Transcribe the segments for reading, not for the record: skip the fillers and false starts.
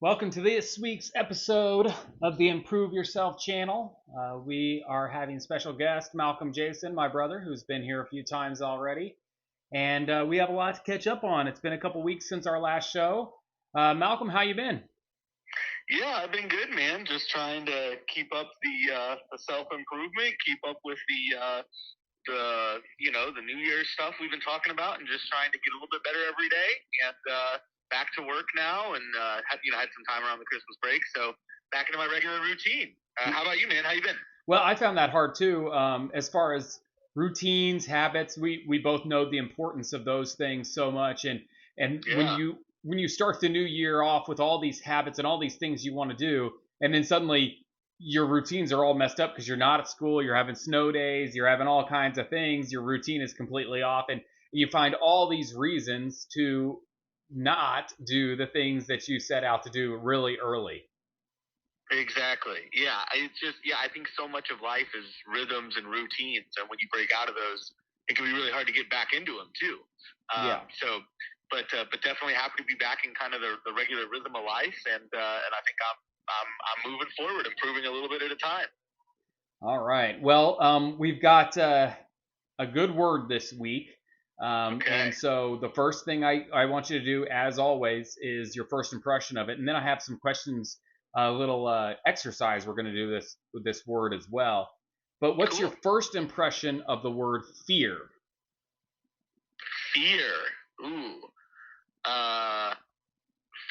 Welcome to this week's episode of the Improve Yourself channel. We are having special guest Malcolm Jason, my brother, who's been here a few times already. And we have a lot to catch up on. It's been a couple weeks since our last show. Malcolm, how you been? Yeah, I've been good, man. Just trying to keep up the self improvement, keep up with the New Year's stuff we've been talking about, and just trying to get a little bit better every day. And back to work now, and had some time around the Christmas break, so back into my regular routine. How about you, man? How you been? Well, I found that hard too. As far as routines, habits, we both know the importance of those things so much. And when Yeah, you start the new year off with all these habits and all these things you want to do, and then suddenly your routines are all messed up because you're not at school, you're having snow days, you're having all kinds of things, your routine is completely off, and you find all these reasons to not do the things that you set out to do really early. exactly. Yeah, I think so much of life is rhythms and routines, and when you break out of those, it can be really hard to get back into them too. Yeah. But definitely happy to be back in kind of the regular rhythm of life, and I think I'm moving forward, improving a little bit at a time. All right. Well, we've got a good word this week. Okay, And so the first thing I want you to do, as always, is your first impression of it. And then I have some questions, a little exercise we're going to do this with this word as well. But what's your cool. first impression of the word fear? Fear. Ooh. Uh,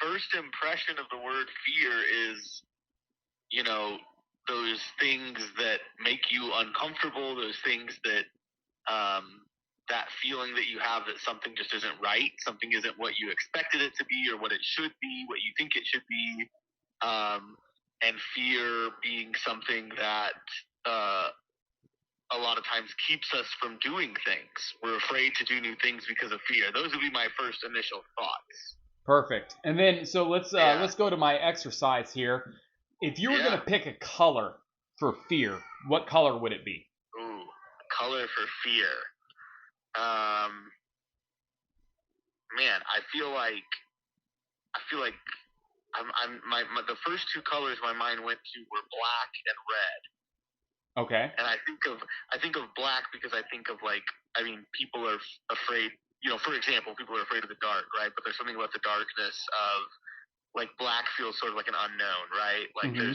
First impression of the word fear is, you know, those things that make you uncomfortable, those things that that feeling that you have that something just isn't right, something isn't what you expected it to be or what it should be, what you think it should be, and fear being something that uh, a lot of times keeps us from doing things. We're afraid to do new things because of fear. Those would be my first initial thoughts. Perfect. And then so Yeah, let's go to my exercise here. If you were going yeah. to pick a color for fear, what color would it be? Ooh, color for fear. Um, Man, I feel like the first two colors my mind went to were black and red. Okay. And I think of black because I think of like, I mean, people are afraid. For example, people are afraid of the dark, right? But there's something about the darkness of like black feels sort of like an unknown, right? Like Mm-hmm.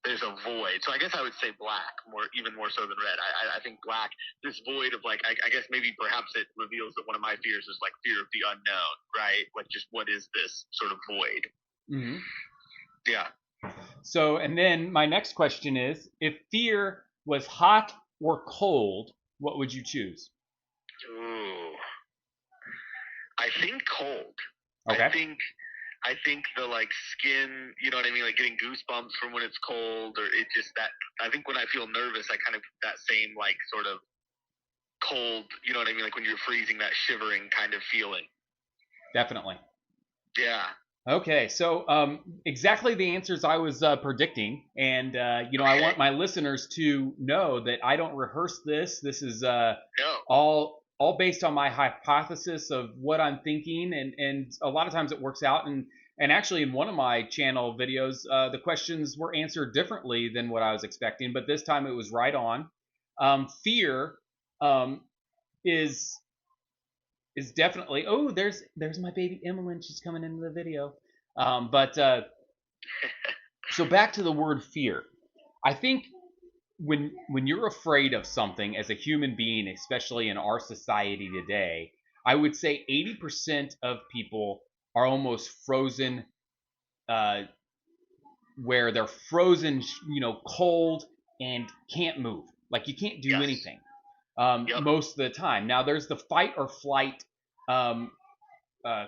there's a void. So I guess I would say black even more so than red. I think black, this void of like, I guess maybe perhaps it reveals that one of my fears is like fear of the unknown, right? Like just what is this sort of void? Mm-hmm. Yeah. So, and then my next question is, if fear was hot or cold, what would you choose? Ooh. I think cold. I Okay. think I think the like skin, you know what I mean, like getting goosebumps from when it's cold, or it just that. I think when I feel nervous, I kind of that same like sort of cold, you know what I mean, like when you're freezing, that shivering kind of feeling. Definitely. Yeah. Okay, so exactly the answers I was predicting, and I Okay. want my listeners to know that I don't rehearse this. This is No. all based on my hypothesis of what I'm thinking, and a lot of times it works out. And actually, in one of my channel videos, the questions were answered differently than what I was expecting, but this time it was right on. Fear um, is is definitely. Oh, there's my baby Emmeline. She's coming into the video. But so back to the word fear. I think when you're afraid of something as a human being, especially in our society today, I would say 80% of people are almost frozen, uh, where they're frozen, cold and can't move. Like you can't do Yes. anything Yep. most of the time. Now there's the fight or flight um, uh,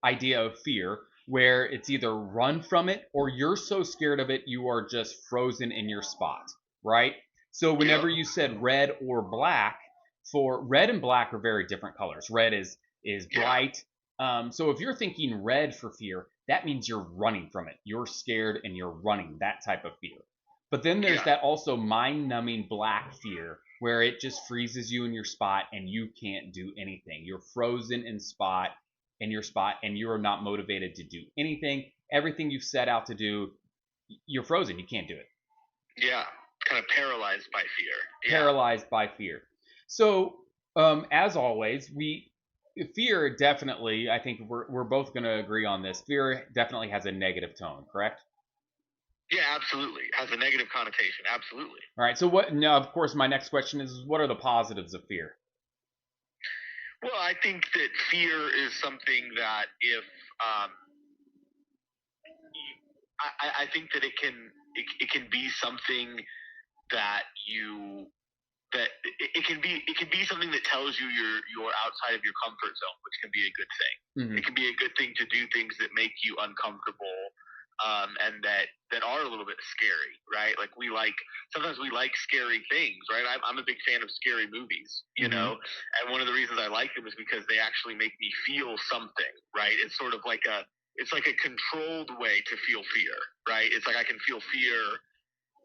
idea of fear where it's either run from it or you're so scared of it you are just frozen in your spot, right? So Yep. whenever you said red or black, for red and black are very different colors. Red is Yeah. bright. So if you're thinking red for fear, that means you're running from it. You're scared and you're running, that type of fear. But then there's Yeah. that also mind numbing black fear where it just freezes you in your spot and you can't do anything. You're frozen in spot in your spot and you're not motivated to do anything. Everything you've set out to do, you're frozen. You can't do it. Yeah, kind of paralyzed by fear. Yeah. Paralyzed by fear. So, as always, fear definitely, I think we're both going to agree on this. Fear definitely has a negative tone, correct? Yeah, absolutely. Has a negative connotation. Absolutely. All right. So what? Now, of course, my next question is, what are the positives of fear? Well, I think that fear is something that if I think that it can be something that you that it can be something that tells you you're outside of your comfort zone, which can be a good thing. Mm-hmm. It can be a good thing to do things that make you uncomfortable, and that are a little bit scary, right? Like sometimes we like scary things, right? I'm a big fan of scary movies, you Mm-hmm. know, and one of the reasons I like them is because they actually make me feel something, right? It's sort of like it's like a controlled way to feel fear, right? It's like I can feel fear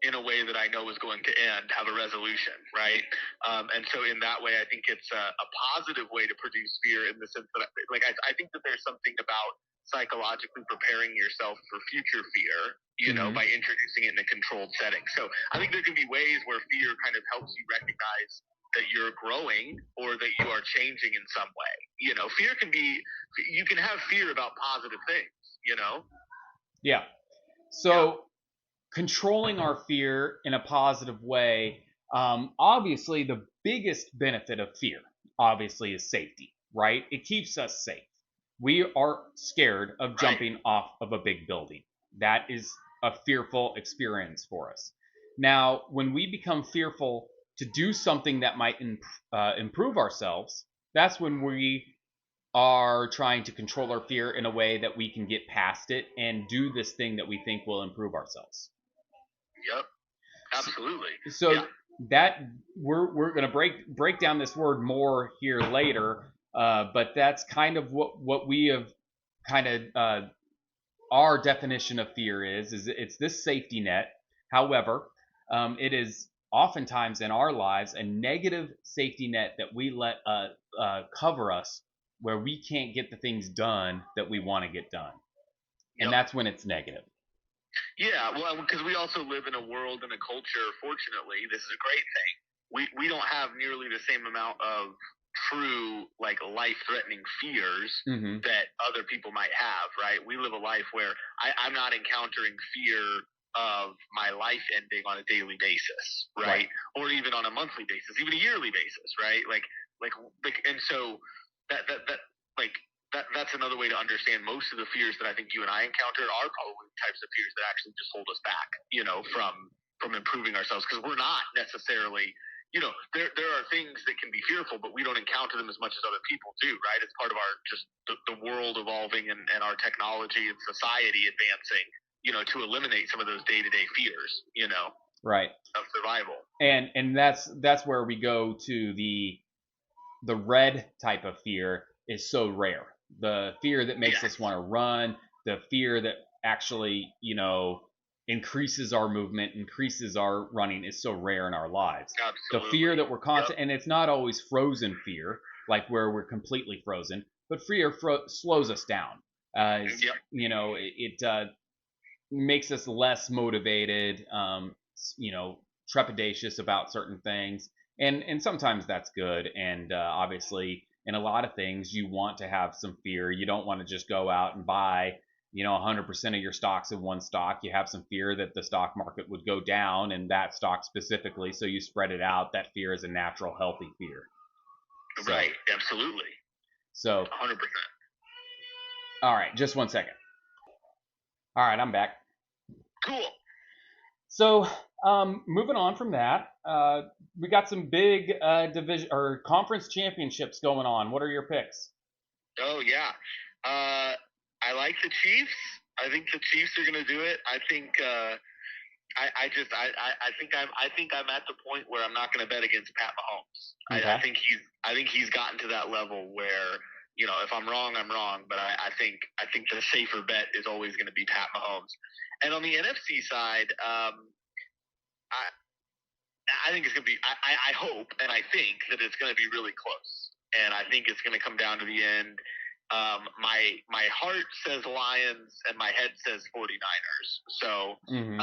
in a way that I know is going to end, have a resolution, right? And so in that way, I think it's a positive way to produce fear in the sense that, I think that there's something about psychologically preparing yourself for future fear, you know, Mm-hmm. by introducing it in a controlled setting. So I think there can be ways where fear kind of helps you recognize that you're growing or that you are changing in some way. You know, you can have fear about positive things, you know? Yeah. So controlling our fear in a positive way. Obviously, the biggest benefit of fear, obviously, is safety, right? It keeps us safe. We are scared of jumping off of a big building. That is a fearful experience for us. Now, when we become fearful to do something that might improve ourselves, that's when we are trying to control our fear in a way that we can get past it and do this thing that we think will improve ourselves. Yep. Absolutely. So yeah. That we're going to break down this word more here later, but that's kind of what we have kind of our definition of fear is it's this safety net. However, it is oftentimes in our lives a negative safety net that we let cover us, where we can't get the things done that we want to get done, and that's when it's negative. Yeah, well, because we also live in a world and a culture. Fortunately, this is a great thing. We don't have nearly the same amount of true, like, life-threatening fears that other people might have. Right? We live a life where I'm not encountering fear of my life ending on a daily basis, right? Or even on a monthly basis, even a yearly basis, right? And so that's another way to understand most of the fears that I think you and I encounter are probably types of fears that actually just hold us back, you know, from improving ourselves, because we're not necessarily, you know, there are things that can be fearful, but we don't encounter them as much as other people do, right? It's part of our just the world evolving and our technology and society advancing, you know, to eliminate some of those day-to-day fears, you know, right, of survival. And that's where we go to the red type of fear is so rare. The fear that makes us want to run, the fear that actually, you know, increases our movement, increases our running is so rare in our lives. Absolutely. The fear that we're constant, and it's not always frozen fear, like where we're completely frozen, but fear slows us down. You know, it makes us less motivated, you know, trepidatious about certain things. And sometimes that's good. And obviously, in a lot of things, you want to have some fear. You don't want to just go out and buy, you know, 100% of your stocks in one stock. You have some fear that the stock market would go down, and that stock specifically. So you spread it out. That fear is a natural, healthy fear. Right. Absolutely. So 100%. All right, just 1 second. All right, I'm back. Cool. So, moving on from that, we got some big division or conference championships going on. What are your picks? Oh yeah, I like the Chiefs. I think the Chiefs are going to do it. I think I think I'm at the point where I'm not going to bet against Pat Mahomes. Okay. I think he's gotten to that level where, you know, if I'm wrong, I'm wrong. But I think the safer bet is always going to be Pat Mahomes. And on the NFC side, I think it's going to be. I hope and I think that it's going to be really close. And I think it's going to come down to the end. My heart says Lions and my head says 49ers. So Mm-hmm.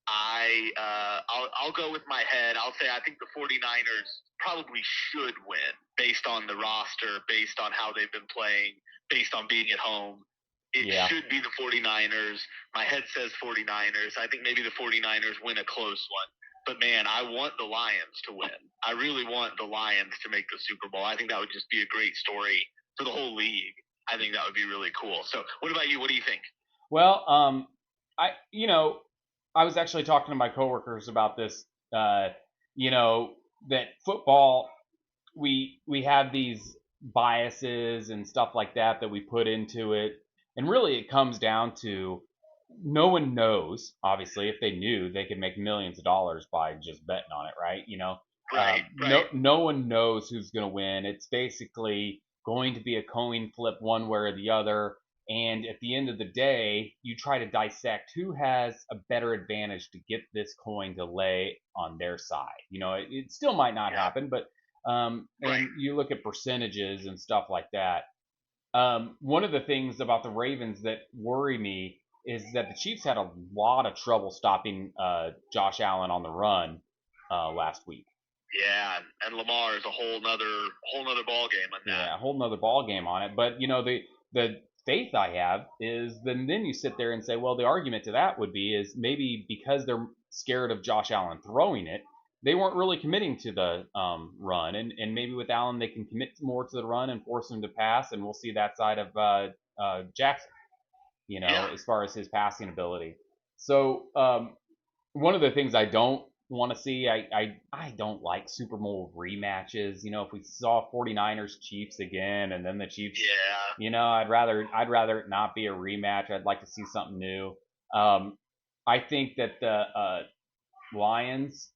I'll go with my head. I'll say I think the 49ers probably should win based on the roster, based on how they've been playing, based on being at home. It should be the 49ers. My head says 49ers. I think maybe the 49ers win a close one. But man, I want the Lions to win. I really want the Lions to make the Super Bowl. I think that would just be a great story for the whole league. I think that would be really cool. So, what about you? What do you think? Well, I was actually talking to my coworkers about this. That football, we have these biases and stuff like that we put into it, and really it comes down to no one knows. Obviously, if they knew, they could make millions of dollars by just betting on it, right? Right. No one knows who's going to win. It's basically going to be a coin flip one way or the other. And at the end of the day, you try to dissect who has a better advantage to get this coin to lay on their side. It still might not happen, but and you look at percentages and stuff like that. One of the things about the Ravens that worry me is that the Chiefs had a lot of trouble stopping Josh Allen on the run last week. Yeah, and Lamar is a whole nother ball game on that. Yeah, a whole nother ball game on it. But the faith I have is then you sit there and say, well, the argument to that would be is maybe because they're scared of Josh Allen throwing it, they weren't really committing to the run, and maybe with Allen they can commit more to the run and force him to pass, and we'll see that side of Jackson, as far as his passing ability. So one of the things I don't want to see, I don't like Super Bowl rematches. If we saw 49ers Chiefs again and then the Chiefs, I'd rather it not be a rematch. I'd like to see something new. I think that the Lions,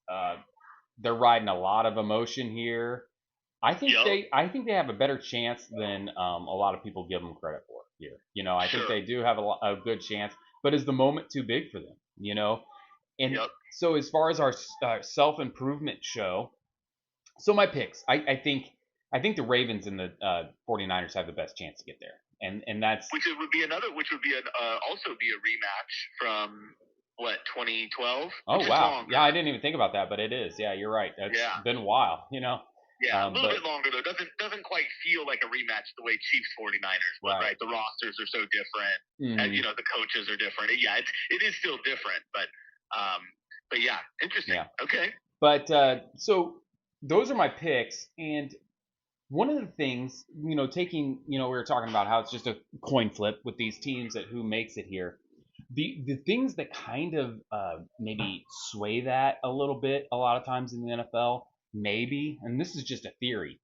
they're riding a lot of emotion here. I think they have a better chance than a lot of people give them credit for here. I think they do have a good chance, but is the moment too big for them? And so as far as our self improvement show, so my picks, I think the Ravens and the 49ers have the best chance to get there, and that's which would be also be a rematch from what 2012. Oh wow, yeah, I didn't even think about that, but it is. Yeah, you're right. That's been a while. Yeah, a little bit longer though. Doesn't quite feel like a rematch the way Chiefs 49ers would, right? The rosters are so different, and the coaches are different. Yeah, it is still different, but yeah, interesting. Yeah. Okay. But so those are my picks, and one of the things, taking, we were talking about how it's just a coin flip with these teams that who makes it here. The things that kind of maybe sway that a little bit a lot of times in the NFL, maybe, and this is just a theory,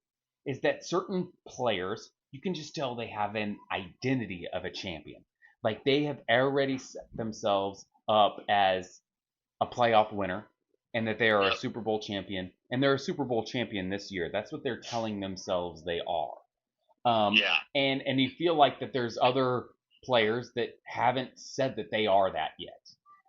is that certain players, you can just tell they have an identity of a champion. Like they have already set themselves up as a playoff winner and that they are a Super Bowl champion, and they're a Super Bowl champion this year. That's what they're telling themselves they are. And you feel like that there's other players that haven't said that they are that yet.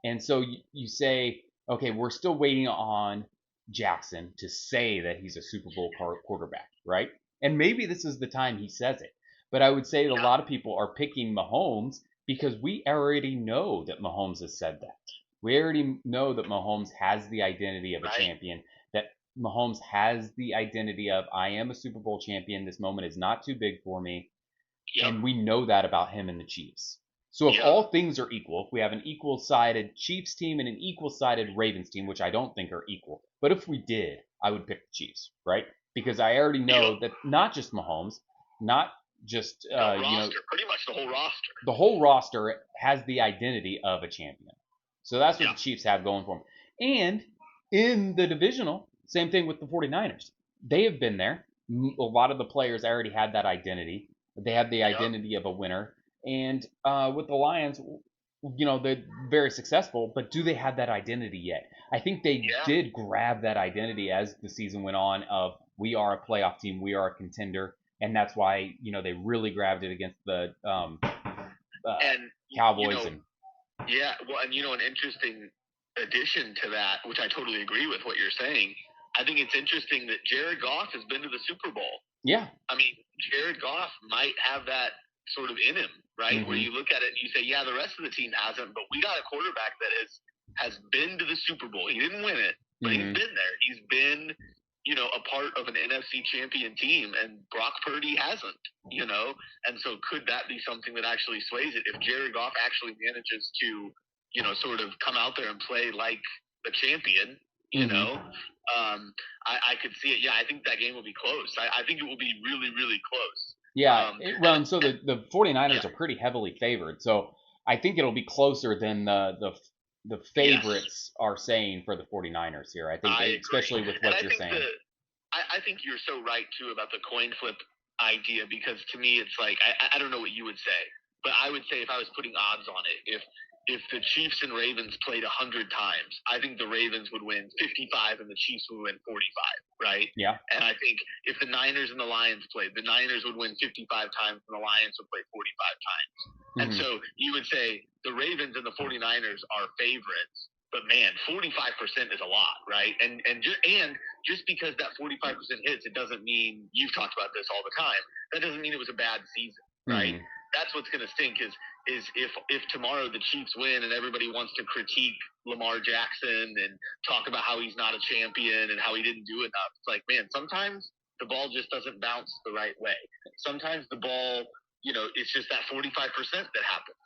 And so you say, okay, we're still waiting on Jackson to say that he's a Super Bowl quarterback, right? And maybe this is the time he says it. But I would say that a lot of people are picking Mahomes because we already know that Mahomes has said that. We already know that Mahomes has the identity of a champion, that Mahomes has the identity of, I am a Super Bowl champion. This moment is not too big for me. And we know that about him and the Chiefs. So if all things are equal, if we have an equal-sided Chiefs team and an equal-sided Ravens team, which I don't think are equal, but if we did, I would pick the Chiefs, right? Because I already know that not just Mahomes, not just pretty much the whole roster. The whole roster has the identity of a champion. So that's what the Chiefs have going for them. And in the divisional, same thing with the 49ers. They have been there. A lot of the players already had that identity. They have the identity of a winner. And with the Lions, they're very successful, but do they have that identity yet? I think they did grab that identity as the season went on of, we are a playoff team, we are a contender, and that's why, they really grabbed it against the Cowboys. Well, and an interesting addition to that, which I totally agree with what you're saying, I think it's interesting that Jared Goff has been to the Super Bowl. Yeah. I mean, Jared Goff might have that sort of in him, right? Where Mm-hmm. you look at it and you say, yeah, the rest of the team hasn't, but we got a quarterback that has been to the Super Bowl. He didn't win it, but he's Mm-hmm. been there. He's been, a part of an NFC champion team, and Brock Purdy hasn't, And so could that be something that actually sways it if Jared Goff actually manages to, sort of come out there and play like a champion, you Mm-hmm. know? I could see it. Yeah, I think that game will be close. I think it will be really, really close. Yeah. Well, and so And the 49ers yeah, are pretty heavily favored. So I think it'll be closer than the yes, favorites are saying for the 49ers here. I think, I agree. especially with And what you're saying. I think you're so right too about the coin flip idea, because to me it's like I don't know what you would say, but I would say if I was putting odds on it, if the Chiefs and Ravens played 100 times, I think the Ravens would win 55 and the Chiefs would win 45, right? Yeah. And I think if the Niners and the Lions played, the Niners would win 55 times and the Lions would play 45 times. And Mm-hmm. so you would say the Ravens and the 49ers are favorites, but man, 45% is a lot, right? And just because that 45% hits, it doesn't mean, you've talked about this all the time, that doesn't mean it was a bad season, right? Mm-hmm. That's what's going to stink is if tomorrow the Chiefs win and everybody wants to critique Lamar Jackson and talk about how he's not a champion and how he didn't do enough. It's like, man, sometimes the ball just doesn't bounce the right way. Sometimes the ball, it's just that 45% that happens,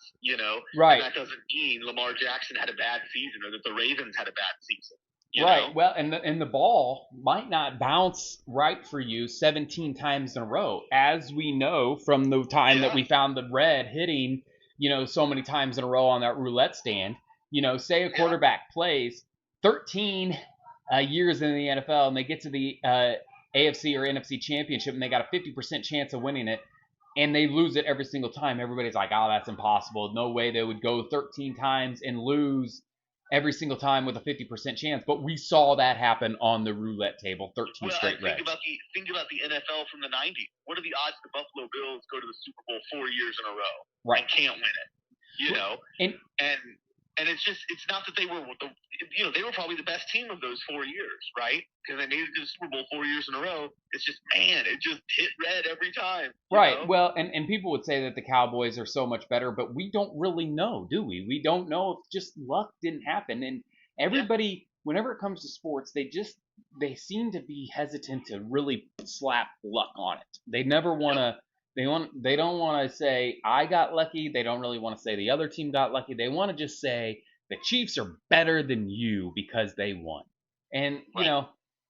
Right. and that doesn't mean Lamar Jackson had a bad season or that the Ravens had a bad season. Right. Well, and the ball might not bounce right for you 17 times in a row, as we know from the time that Yeah. we found the red hitting, so many times in a row on that roulette stand. Say a quarterback plays 13 years in the NFL and they get to the AFC or NFC championship and they got a 50% chance of winning it, and they lose it every single time. Everybody's like, oh, that's impossible. No way they would go 13 times and lose every single time with a 50% chance. But we saw that happen on the roulette table, 13 straight reds. Think about the NFL from the '90s. What are the odds the Buffalo Bills go to the Super Bowl 4 years in a row Right. and can't win it? And it's not that they were they were probably the best team of those 4 years, right? Because they made it to the Super Bowl 4 years in a row. It's just, man, it just hit red every time. Right. Well, and people would say that the Cowboys are so much better, but we don't really know, do we? We don't know if just luck didn't happen. And everybody, whenever it comes to sports, they seem to be hesitant to really slap luck on it. They never want to. They don't want to say I got lucky. They don't really want to say the other team got lucky. They want to just say the Chiefs are better than you because they won. And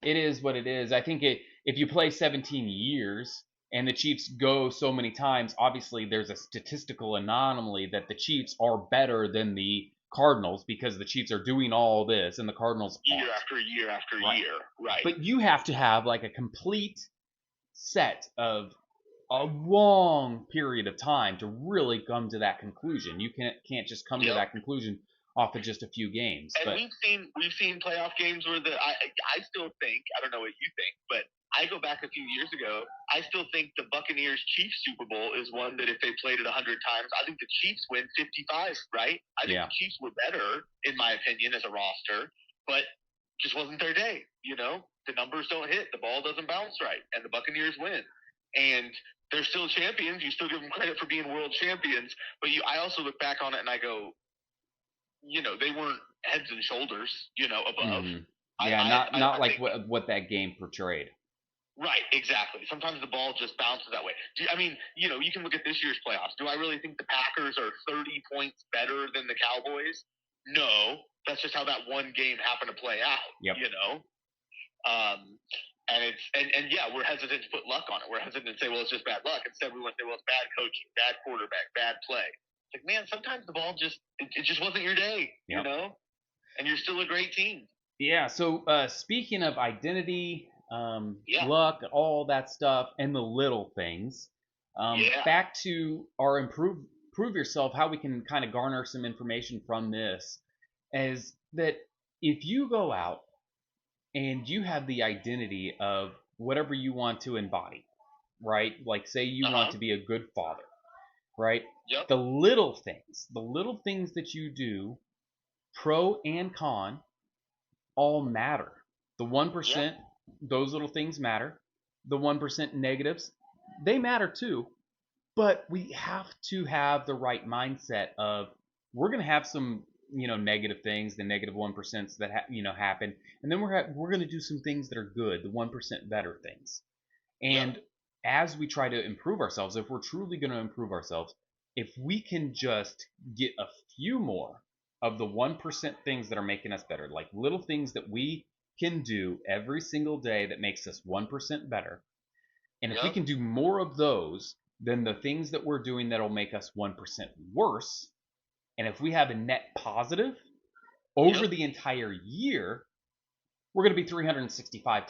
it is what it is. I think if you play 17 years and the Chiefs go so many times, obviously there's a statistical anomaly that the Chiefs are better than the Cardinals because the Chiefs are doing all this and the Cardinals year after year after year, right? But you have to have like a complete set of a long period of time to really come to that conclusion. You can't just come to that conclusion off of just a few games. And we've seen playoff games where I still think, I don't know what you think, but I go back a few years ago, I still think the Buccaneers Chiefs Super Bowl is one that if they played it 100 times, I think the Chiefs win 55, right? I think the Chiefs were better, in my opinion, as a roster, but just wasn't their day. The numbers don't hit, the ball doesn't bounce right, and the Buccaneers win. And they're still champions. You still give them credit for being world champions, but I also look back on it and I go, they weren't heads and shoulders, above. Mm-hmm. Yeah, not like what that game portrayed. Right, exactly. Sometimes the ball just bounces that way. You can look at this year's playoffs. Do I really think the Packers are 30 points better than the Cowboys? No, that's just how that one game happened to play out. Yep. And yeah, we're hesitant to put luck on it. We're hesitant to say, well, it's just bad luck. Instead, we want to say, well, it's bad coaching, bad quarterback, bad play. It's like, man, sometimes the ball it just wasn't your day, and you're still a great team. Yeah. So speaking of identity, luck, all that stuff, and the little things, back to our prove yourself, how we can kind of garner some information from this is that if you go out and you have the identity of whatever you want to embody, right? Like say you want to be a good father, right? Yep. The little things that you do, pro and con, all matter. The 1%, those little things matter. the 1% negatives, they matter too. But we have to have the right mindset of we're going to have some, negative things, the negative 1% that happen, and then we're going to do some things that are good, the 1% better things. Yep. And as we try to improve ourselves, if we're truly going to improve ourselves, if we can just get a few more of the 1% things that are making us better, like little things that we can do every single day that makes us 1% better, and if we Yep. can do more of those than the things that we're doing that'll make us 1% worse, and if we have a net positive over Yep. the entire year, we're going to be 365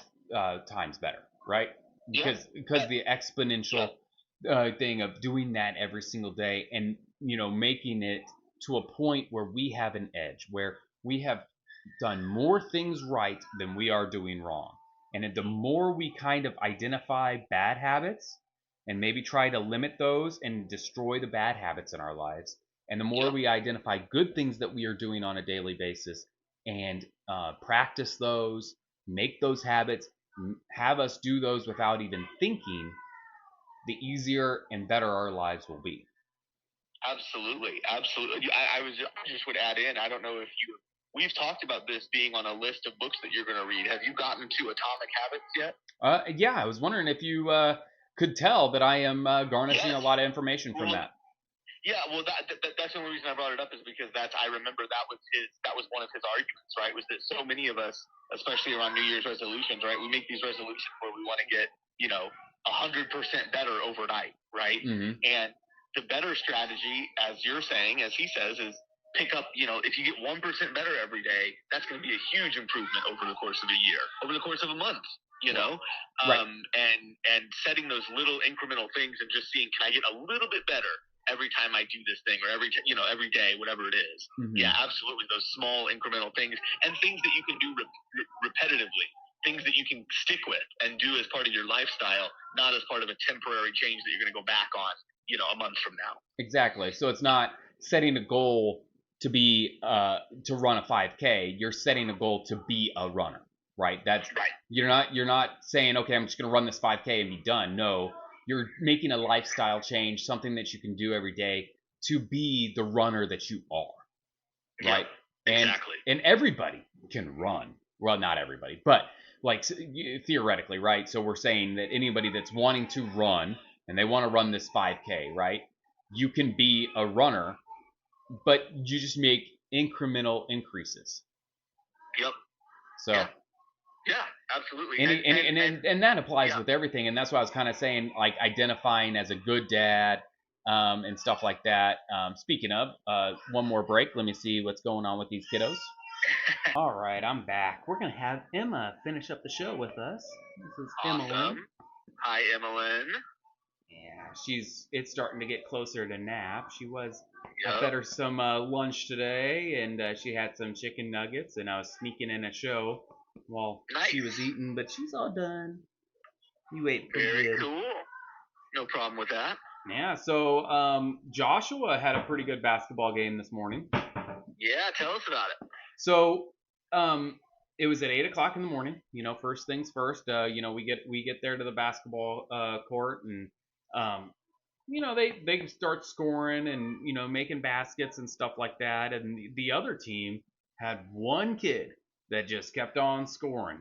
times better, right? Because the exponential thing of doing that every single day, and making it to a point where we have an edge, where we have done more things right than we are doing wrong. And the more we kind of identify bad habits and maybe try to limit those and destroy the bad habits in our lives, and the more Yep. we identify good things that we are doing on a daily basis and practice those, make those habits, have us do those without even thinking, the easier and better our lives will be. Absolutely. I just would add in, I don't know if we've talked about this being on a list of books that you're going to read. Have you gotten to Atomic Habits yet? Yeah, I was wondering if you could tell that I am garnishing a lot of information from that. Yeah, well, that's the only reason I brought it up is because I remember that was one of his arguments, right? Was that so many of us, especially around New Year's resolutions, right? We make these resolutions where we want to get 100% better overnight, right? Mm-hmm. And the better strategy, as you're saying, as he says, is pick up. If you get 1% better every day, that's going to be a huge improvement over the course of a year, over the course of a month. Right. And setting those little incremental things and just seeing, can I get a little bit better every time I do this thing, or every day, whatever it is. Mm-hmm. Yeah, absolutely. Those small incremental things and things that you can do repetitively, things that you can stick with and do as part of your lifestyle, not as part of a temporary change that you're going to go back on, a month from now. Exactly. So it's not setting a goal to be to run a 5K. You're setting a goal to be a runner, right? That's right. You're not saying, okay, I'm just going to run this 5K and be done. No, you're making a lifestyle change, something that you can do every day to be the runner that you are, right? Yeah, exactly. And everybody can run. Well, not everybody, but like theoretically, right? So we're saying that anybody that's wanting to run and they want to run this 5K, right? You can be a runner, but you just make incremental increases. Yep. So. Yeah, absolutely. And that applies with everything. And that's why I was kind of saying, like, identifying as a good dad and stuff like that. Speaking of, one more break. Let me see what's going on with these kiddos. All right, I'm back. We're going to have Emma finish up the show with us. This is awesome. Emmeline. Hi, Emmeline. Yeah, it's starting to get closer to nap. I fed her some lunch today, and she had some chicken nuggets, and I was sneaking in a show while she was eating, but she's all done. You ate pretty good. Very cool. No problem with that. Yeah, so Joshua had a pretty good basketball game this morning. Yeah, tell us about it. So it was at 8 o'clock in the morning. First things first. We get there to the basketball court, and they start scoring and making baskets and stuff like that. And the other team had one kid that just kept on scoring.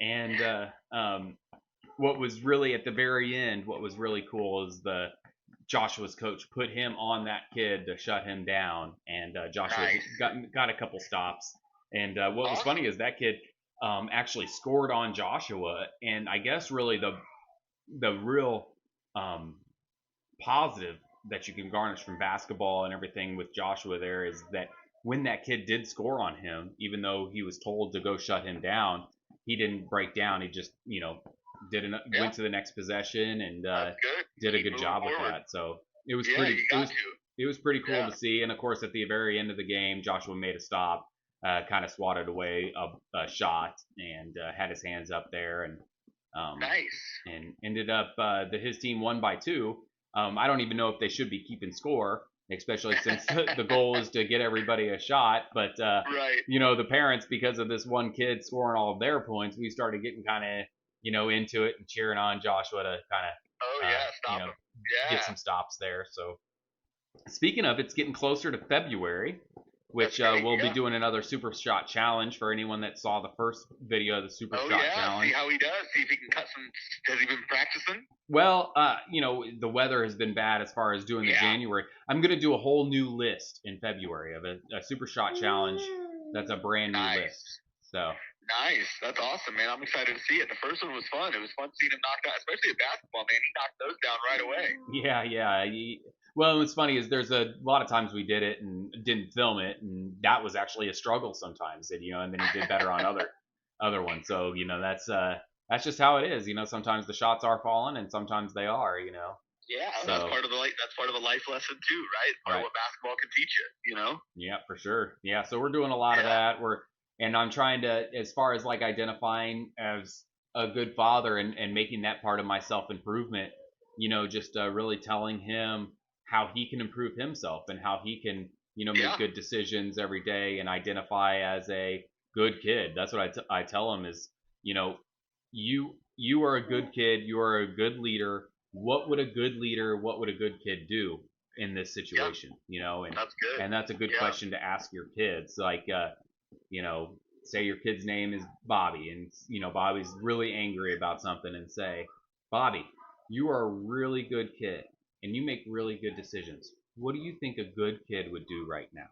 And what was really at the very end, what was really cool is Joshua's coach put him on that kid to shut him down, and Joshua got a couple stops. And what was funny is that kid actually scored on Joshua, and I guess really the real positive that you can garnish from basketball and everything with Joshua there is that when that kid did score on him, even though he was told to go shut him down, he didn't break down. He just, went to the next possession and did a good job with that. So it was it was pretty cool to see. And of course, at the very end of the game, Joshua made a stop, kind of swatted away a shot, and had his hands up there, and and ended up his team won by 2. I don't even know if they should be keeping score, especially since the goal is to get everybody a shot. But, the parents, because of this one kid scoring all of their points, we started getting kind of, into it and cheering on Joshua to kind Oh of, yeah, stop him. get Yeah, some stops there. So speaking of, it's getting closer to February, that's which great. we'll be Yeah. doing another Super Shot Challenge for anyone that saw the first video of the Super Oh Shot yeah. Challenge. See how he does. See if he can cut some. Has he been practicing? Well, the weather has been bad as far as doing the Yeah. January. I'm going to do a whole new list in February of a Super Shot Challenge that's a brand new Nice. list. So Nice. That's awesome, man. I'm excited to see it. The first one was fun. It was fun seeing him knock out, especially at basketball, man. He knocked those down right away. yeah. Well, what's funny is there's a lot of times we did it and didn't film it, and that was actually a struggle sometimes. And then he did better on other ones. So that's just how it is. Sometimes the shots are falling, and sometimes they are. Yeah, So, that's part of the life lesson too, right? Part of what basketball can teach you. Yeah, for sure. Yeah, so we're doing a lot of that. And I'm trying to, as far as like identifying as a good father and making that part of my self improvement, just really telling him how he can improve himself and how he can, make good decisions every day and identify as a good kid. That's what I tell him is, you are a good kid, you are a good leader. What would a good leader, what would a good kid do in this situation? And That's good. and that's a good question to ask your kids. Like, say your kid's name is Bobby, and Bobby's really angry about something, and say, Bobby, you are a really good kid, and you make really good decisions. What do you think a good kid would do right now?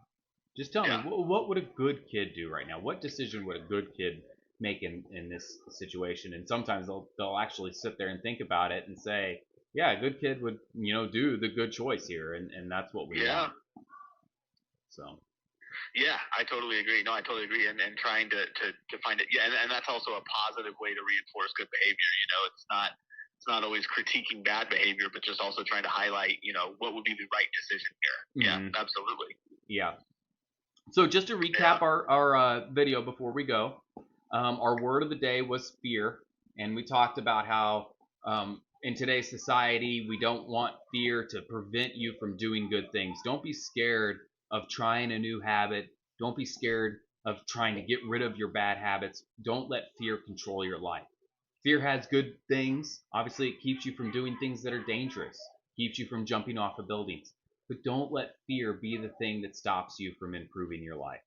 Just tell me, what would a good kid do right now? What decision would a good kid make in this situation? And sometimes they'll actually sit there and think about it and say, yeah, a good kid would do the good choice here, and that's what we want. So. Yeah, I totally agree. No, I totally agree. And trying to find it. Yeah, and that's also a positive way to reinforce good behavior. It's not always critiquing bad behavior, but just also trying to highlight, what would be the right decision here. Mm-hmm. Yeah, absolutely. Yeah. So just to recap our video before we go, our word of the day was fear, and we talked about how in today's society we don't want fear to prevent you from doing good things. Don't be scared of trying a new habit. Don't be scared of trying to get rid of your bad habits. Don't let fear control your life. Fear has good things. Obviously, it keeps you from doing things that are dangerous, keeps you from jumping off of buildings. But don't let fear be the thing that stops you from improving your life.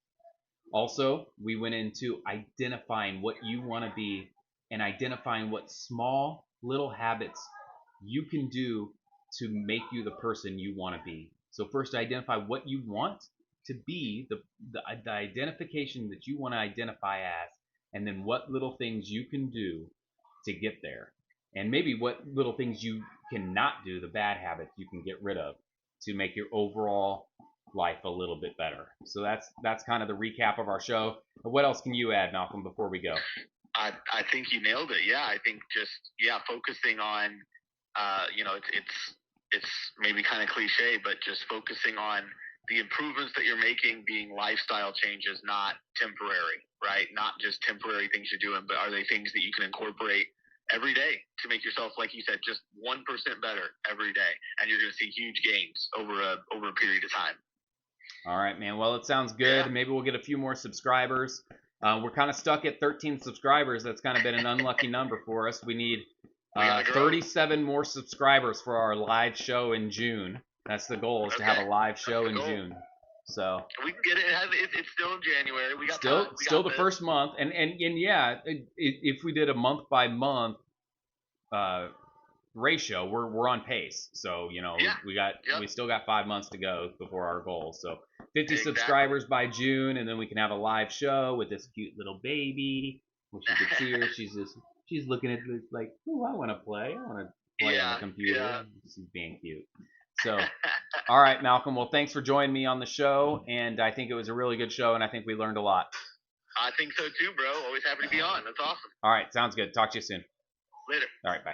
Also, we went into identifying what you want to be and identifying what small little habits you can do to make you the person you want to be. So first identify what you want to be, the identification that you want to identify as, and then what little things you can do to get there. And maybe what little things you cannot do, the bad habits you can get rid of to make your overall life a little bit better. So that's kind of the recap of our show. What else can you add, Malcolm, before we go? I think you nailed it. Yeah, I think just focusing on it's maybe kind of cliche, but just focusing on the improvements that you're making being lifestyle changes, not temporary, right? Not just temporary things you're doing, but are they things that you can incorporate every day to make yourself, like you said, just 1% better every day, and you're going to see huge gains over a period of time. All right, man. Well, it sounds good. Yeah. Maybe we'll get a few more subscribers. We're kind of stuck at 13 subscribers. That's kind of been an unlucky number for us. We need 37 more subscribers for our live show in June. That's the goal, is to have a live show in June. So we can get it. It's still in January. We got still the first month, and yeah, if we did a month by month ratio, we're on pace. So we still got 5 months to go before our goal. So 50 subscribers by June, and then we can have a live show with this cute little baby. Which you can see her. She's looking at this like, oh, I want to play. I want to play on the computer. Yeah. She's being cute. So, all right, Malcolm. Well, thanks for joining me on the show, and I think it was a really good show, and I think we learned a lot. I think so too, bro. Always happy to be on. That's awesome. All right, sounds good. Talk to you soon. Later. All right, bye.